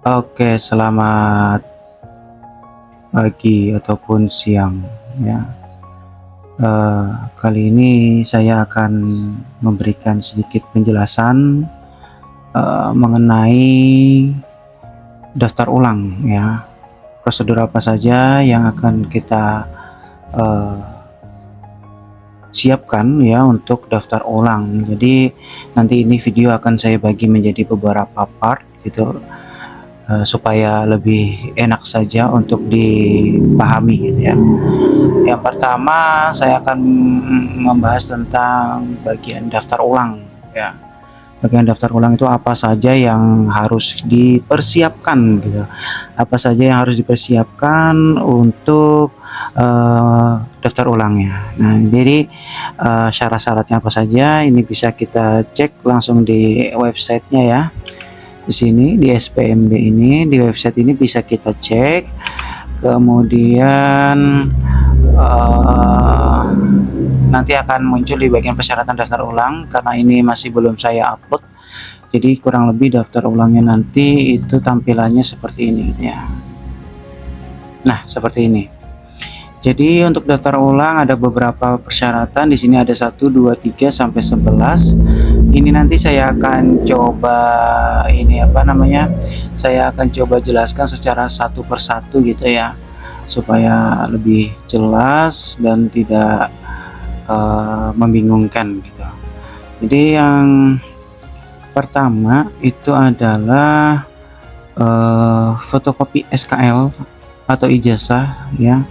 Oke, selamat pagi ataupun siang ya. Kali ini saya akan memberikan sedikit penjelasan mengenai daftar ulang ya. Prosedur apa saja yang akan kita eh, siapkan ya untuk daftar ulang. Jadi nanti ini video akan saya bagi menjadi beberapa part gitu, supaya lebih enak saja untuk dipahami gitu ya. Yang pertama saya akan membahas tentang bagian daftar ulang ya. Bagian daftar ulang itu apa saja yang harus dipersiapkan gitu. Apa saja yang harus dipersiapkan untuk daftar ulangnya. Nah, jadi syarat-syaratnya apa saja ini bisa kita cek langsung di websitenya ya. Di sini di SPMB ini, di website ini bisa kita cek. Kemudian nanti akan muncul di bagian persyaratan daftar ulang, karena ini masih belum saya upload, jadi kurang lebih daftar ulangnya nanti itu tampilannya seperti ini gitu ya. Nah, seperti ini. Jadi untuk daftar ulang ada beberapa persyaratan. Di sini ada 1, 2, 3 sampai 11. Ini nanti saya akan coba saya akan coba jelaskan secara satu persatu gitu ya, supaya lebih jelas dan tidak membingungkan gitu. Jadi yang pertama itu adalah fotokopi SKL atau ijazah ya.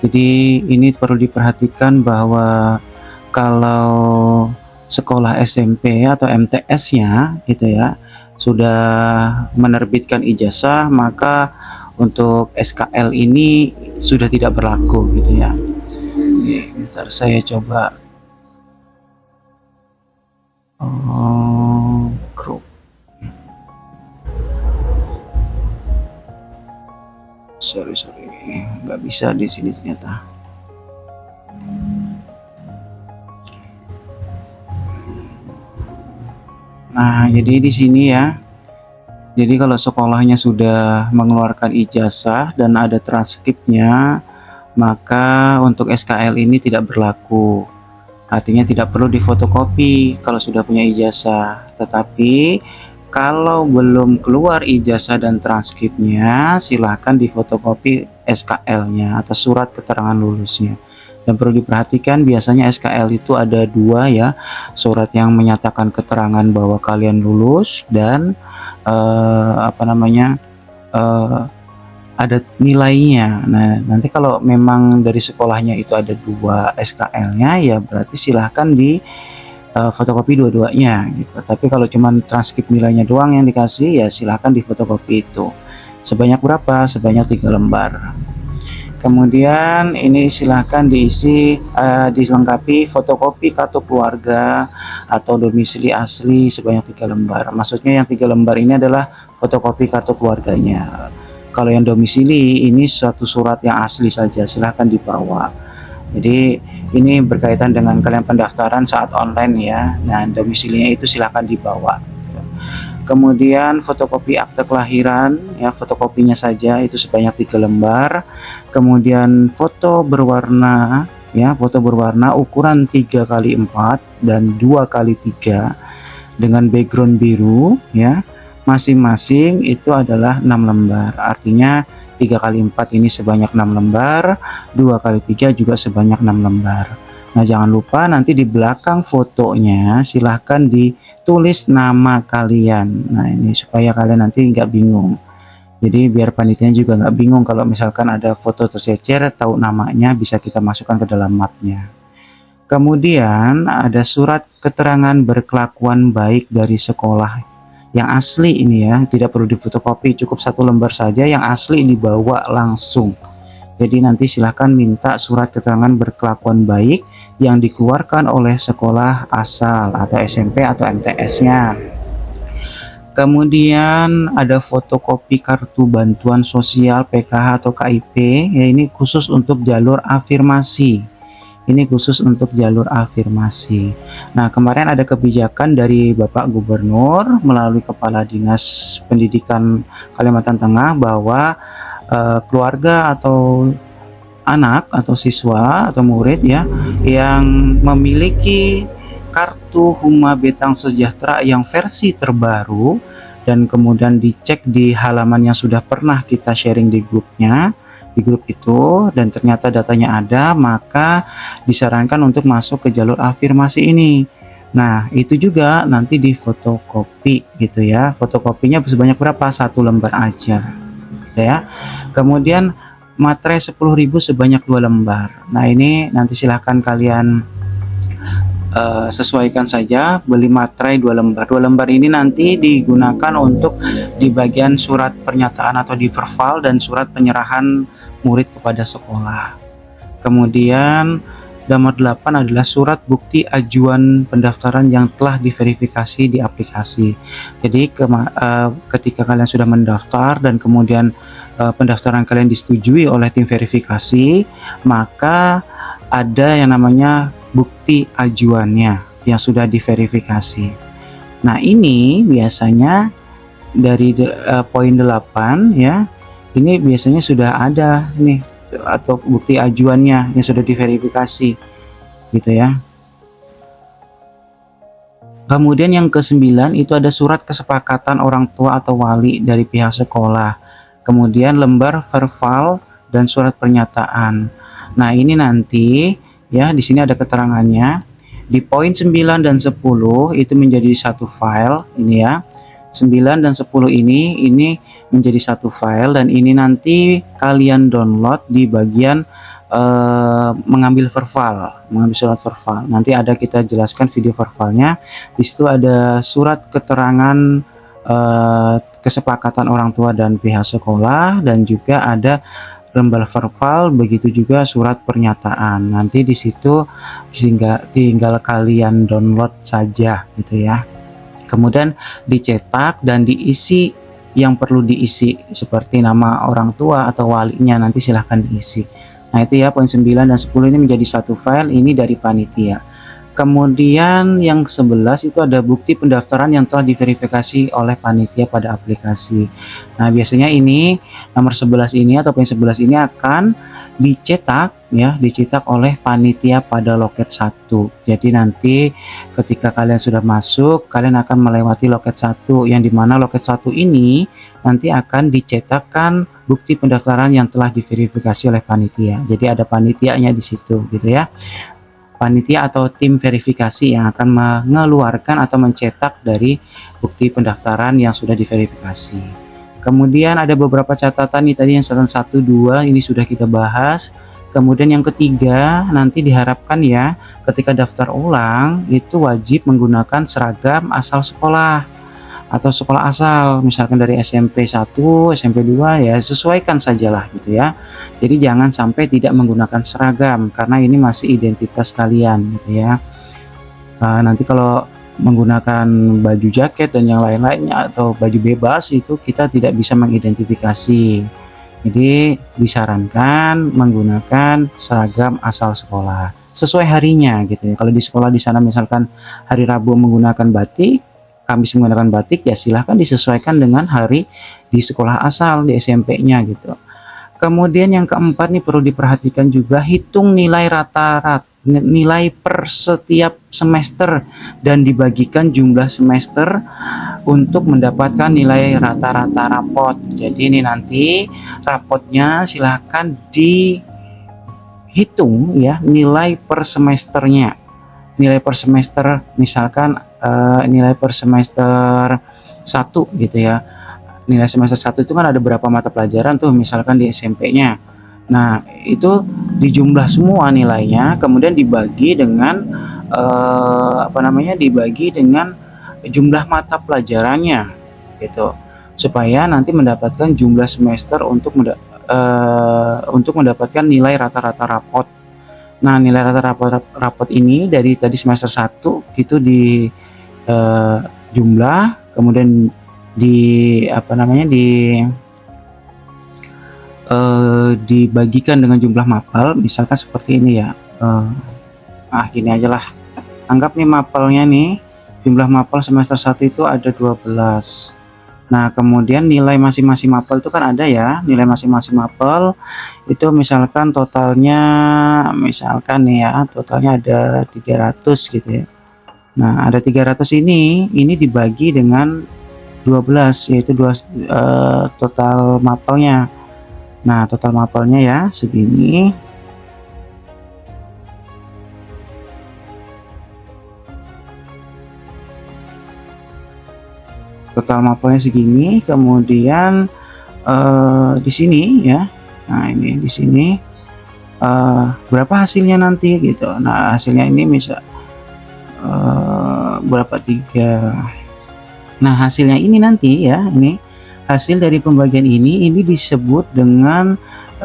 Jadi ini perlu diperhatikan bahwa kalau sekolah SMP atau MTS-nya gitu ya sudah menerbitkan ijazah, maka untuk SKL ini sudah tidak berlaku gitu ya. Oke, bentar saya coba grup. Sorry, nggak bisa di sini ternyata. Nah, jadi di sini ya. Jadi kalau sekolahnya sudah mengeluarkan ijazah dan ada transkripnya, maka untuk SKL ini tidak berlaku. Artinya tidak perlu difotokopi kalau sudah punya ijazah. Tetapi kalau belum keluar ijazah dan transkripnya, silahkan difotokopi SKL-nya atau surat keterangan lulusnya. Dan perlu diperhatikan biasanya SKL itu ada dua ya, surat yang menyatakan keterangan bahwa kalian lulus dan ada nilainya. Nah, nanti kalau memang dari sekolahnya itu ada dua SKL-nya, ya berarti silahkan di fotokopi dua-duanya gitu. Tapi kalau cuma transkrip nilainya doang yang dikasih, ya silahkan di fotokopi itu. Sebanyak berapa? Sebanyak 3 lembar. Kemudian ini silahkan diisi, dilengkapi fotokopi kartu keluarga atau domisili asli sebanyak 3 lembar. Maksudnya yang 3 lembar ini adalah fotokopi kartu keluarganya. Kalau yang domisili ini suatu surat yang asli saja, silahkan dibawa. Jadi ini berkaitan dengan kalian pendaftaran saat online ya. Nah, domisilinya itu silahkan dibawa. Kemudian fotokopi akte kelahiran ya, fotokopinya saja itu sebanyak 3 lembar. Kemudian foto berwarna ya, foto berwarna ukuran 3x4 dan 2x3 dengan background biru ya. Masing-masing itu adalah 6 lembar. Artinya 3x4 ini sebanyak 6 lembar, 2x3 juga sebanyak 6 lembar. Nah, jangan lupa nanti di belakang fotonya silahkan ditulis nama kalian. Nah, ini supaya kalian nanti nggak bingung. Jadi biar panitia juga nggak bingung kalau misalkan ada foto tercecer, tahu namanya bisa kita masukkan ke dalam mapnya. Kemudian ada surat keterangan berkelakuan baik dari sekolah yang asli ini ya, tidak perlu difotokopi, cukup 1 lembar saja, yang asli dibawa langsung. Jadi nanti silahkan minta surat keterangan berkelakuan baik yang dikeluarkan oleh sekolah asal atau SMP atau MTS-nya. Kemudian ada fotokopi kartu bantuan sosial PKH atau KIP ya, ini khusus untuk jalur afirmasi. Ini khusus untuk jalur afirmasi. Nah, kemarin ada kebijakan dari Bapak Gubernur melalui Kepala Dinas Pendidikan Kalimantan Tengah bahwa keluarga atau anak atau siswa atau murid ya yang memiliki kartu Huma Betang Sejahtera yang versi terbaru dan kemudian dicek di halaman yang sudah pernah kita sharing di grupnya, di grup itu, dan ternyata datanya ada, maka disarankan untuk masuk ke jalur afirmasi ini. Nah, itu juga nanti di fotokopi gitu ya. Fotokopinya sebanyak berapa? 1 lembar aja gitu ya. Kemudian materai 10.000 sebanyak 2 lembar. Nah, ini nanti silahkan kalian sesuaikan saja, beli materai 2 lembar. 2 lembar ini nanti digunakan untuk di bagian surat pernyataan atau di verval dan surat penyerahan murid kepada sekolah. Kemudian nomor 8 adalah surat bukti ajuan pendaftaran yang telah diverifikasi di aplikasi. Jadi ketika kalian sudah mendaftar dan kemudian pendaftaran kalian disetujui oleh tim verifikasi, maka ada yang namanya bukti ajuannya yang sudah diverifikasi. Nah, ini biasanya dari poin 8 ya, ini biasanya sudah ada nih atau bukti ajuannya yang sudah diverifikasi gitu ya. Kemudian yang ke-9 itu ada surat kesepakatan orang tua atau wali dari pihak sekolah. Kemudian lembar verbal dan surat pernyataan. Nah, ini nanti ya di sini ada keterangannya. Di poin 9 dan 10 itu menjadi satu file ini ya. 9 dan 10 ini menjadi satu file dan ini nanti kalian download di bagian mengambil verbal, mengambil surat verbal. Nanti ada kita jelaskan video verbalnya. Di situ ada surat keterangan kesepakatan orang tua dan pihak sekolah dan juga ada lembar verbal, begitu juga surat pernyataan. Nanti di situ tinggal kalian download saja gitu ya. Kemudian dicetak dan diisi yang perlu diisi seperti nama orang tua atau walinya, nanti silahkan diisi. Nah, itu ya poin 9 dan 10 ini menjadi satu file, ini dari panitia. Kemudian yang 11 itu ada bukti pendaftaran yang telah diverifikasi oleh panitia pada aplikasi. Nah, biasanya ini nomor 11 ini atau poin 11 ini akan dicetak ya, dicetak oleh panitia pada loket 1. Jadi nanti ketika kalian sudah masuk, kalian akan melewati loket 1 yang dimana loket 1 ini nanti akan dicetakkan bukti pendaftaran yang telah diverifikasi oleh panitia. Jadi ada panitianya di situ gitu ya. Panitia atau tim verifikasi yang akan mengeluarkan atau mencetak dari bukti pendaftaran yang sudah diverifikasi. Kemudian ada beberapa catatan nih, tadi yang catatan 1, 2 ini sudah kita bahas. Kemudian yang ketiga, nanti diharapkan ya ketika daftar ulang itu wajib menggunakan seragam asal sekolah atau sekolah asal, misalkan dari SMP 1, SMP 2 ya sesuaikan sajalah gitu ya. Jadi jangan sampai tidak menggunakan seragam karena ini masih identitas kalian gitu ya. Nanti kalau menggunakan baju jaket dan yang lain-lainnya atau baju bebas itu kita tidak bisa mengidentifikasi. Jadi disarankan menggunakan seragam asal sekolah sesuai harinya gitu ya. Kalau di sekolah di sana misalkan hari Rabu menggunakan batik, Kamis menggunakan batik, ya silahkan disesuaikan dengan hari di sekolah asal di SMP-nya gitu. Kemudian yang keempat nih perlu diperhatikan juga, hitung nilai rata-rata, nilai per setiap semester dan dibagikan jumlah semester untuk mendapatkan nilai rata-rata rapot. Jadi ini nanti rapotnya silahkan dihitung ya nilai per semesternya. Nilai per semester misalkan nilai per semester 1 gitu ya. Nilai semester 1 itu kan ada berapa mata pelajaran tuh misalkan di SMP-nya. Nah, itu dijumlah semua nilainya kemudian dibagi dengan dibagi dengan jumlah mata pelajarannya gitu. Supaya nanti mendapatkan jumlah semester untuk mendapatkan nilai rata-rata rapot. Nah, nilai rata-rata rapot ini dari tadi semester 1 itu di jumlah, kemudian dibagikan dengan jumlah mapel, misalkan seperti ini ya. Eh, gini aja lah, anggap nih mapelnya nih, jumlah mapel semester 1 itu ada 12. Nah, kemudian nilai masing-masing mapel itu kan ada ya, nilai masing-masing mapel itu misalkan totalnya, misalkan nih ya, totalnya ada 300 gitu ya. Nah, ada 300 ini dibagi dengan 12, yaitu total mapelnya. Nah, total mapelnya ya segini. Total mapelnya segini, kemudian di sini ya. Nah, ini di sini berapa hasilnya nanti gitu. Nah, hasilnya ini bisa berapa 3. Nah, hasilnya ini nanti ya, ini hasil dari pembagian ini disebut dengan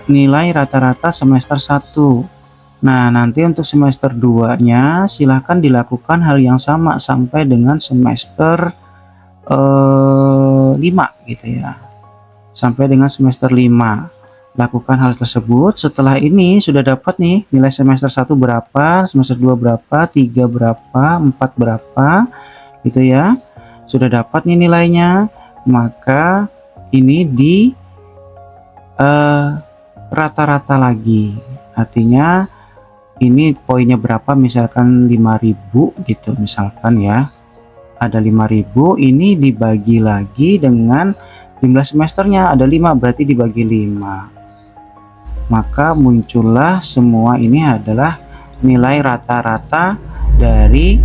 nilai rata-rata semester 1. Nah, nanti untuk semester 2-nya silahkan dilakukan hal yang sama sampai dengan semester 5 gitu ya. Sampai dengan semester 5. Lakukan hal tersebut. Setelah ini sudah dapat nih nilai semester 1 berapa, semester 2 berapa, 3 berapa, 4 berapa gitu ya. Sudah dapat nih nilainya, maka ini di rata-rata lagi. Artinya ini poinnya berapa, misalkan 5000 gitu misalkan ya. Ada 5000, ini dibagi lagi dengan jumlah semesternya ada 5, berarti dibagi 5. Maka muncullah semua ini adalah nilai rata-rata dari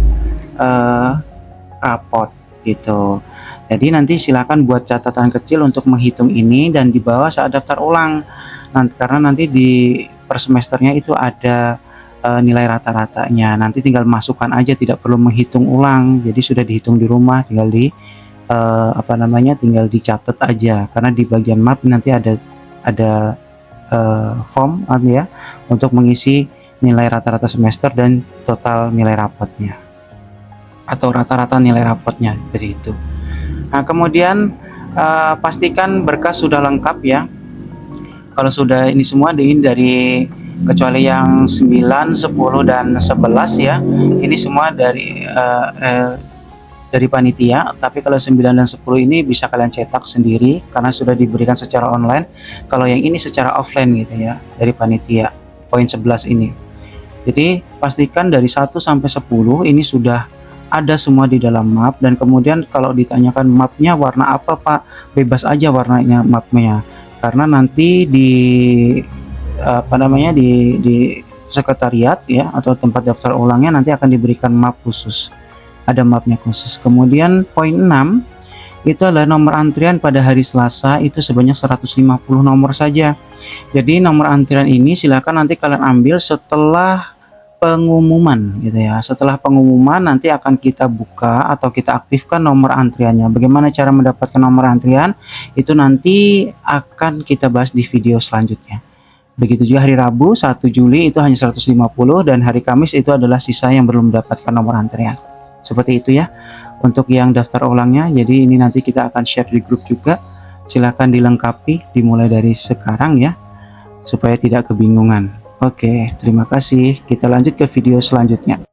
rapot gitu. Jadi nanti silakan buat catatan kecil untuk menghitung ini dan di bawah saat daftar ulang. Nanti karena nanti di per semesternya itu ada nilai rata-ratanya. Nanti tinggal masukkan aja, tidak perlu menghitung ulang. Jadi sudah dihitung di rumah, tinggal di tinggal dicatat aja. Karena di bagian map nanti ada form ya untuk mengisi nilai rata-rata semester dan total nilai rapotnya atau rata-rata nilai rapotnya dari itu. Nah, kemudian pastikan berkas sudah lengkap ya. Kalau sudah ini semua dari kecuali yang 9, 10 dan 11 ya. Ini semua dari panitia, tapi kalau 9 dan 10 ini bisa kalian cetak sendiri karena sudah diberikan secara online. Kalau yang ini secara offline gitu ya, dari panitia. Poin 11 ini. Jadi pastikan dari 1 sampai 10 ini sudah ada semua di dalam map, dan kemudian kalau ditanyakan mapnya warna apa Pak, bebas aja warnanya mapnya, karena nanti di di sekretariat ya atau tempat daftar ulangnya nanti akan diberikan map khusus, ada mapnya khusus. Kemudian poin 6 itu adalah nomor antrian pada hari Selasa itu sebanyak 150 nomor saja. Jadi nomor antrian ini silakan nanti kalian ambil setelah pengumuman gitu ya. Setelah pengumuman nanti akan kita buka atau kita aktifkan nomor antriannya. Bagaimana cara mendapatkan nomor antrian itu nanti akan kita bahas di video selanjutnya. Begitu juga hari Rabu 1 Juli itu hanya 150, dan hari Kamis itu adalah sisa yang belum mendapatkan nomor antrian. Seperti itu ya untuk yang daftar ulangnya. Jadi ini nanti kita akan share di grup juga. Silahkan dilengkapi dimulai dari sekarang ya, supaya tidak kebingungan. Oke, terima kasih. Kita lanjut ke video selanjutnya.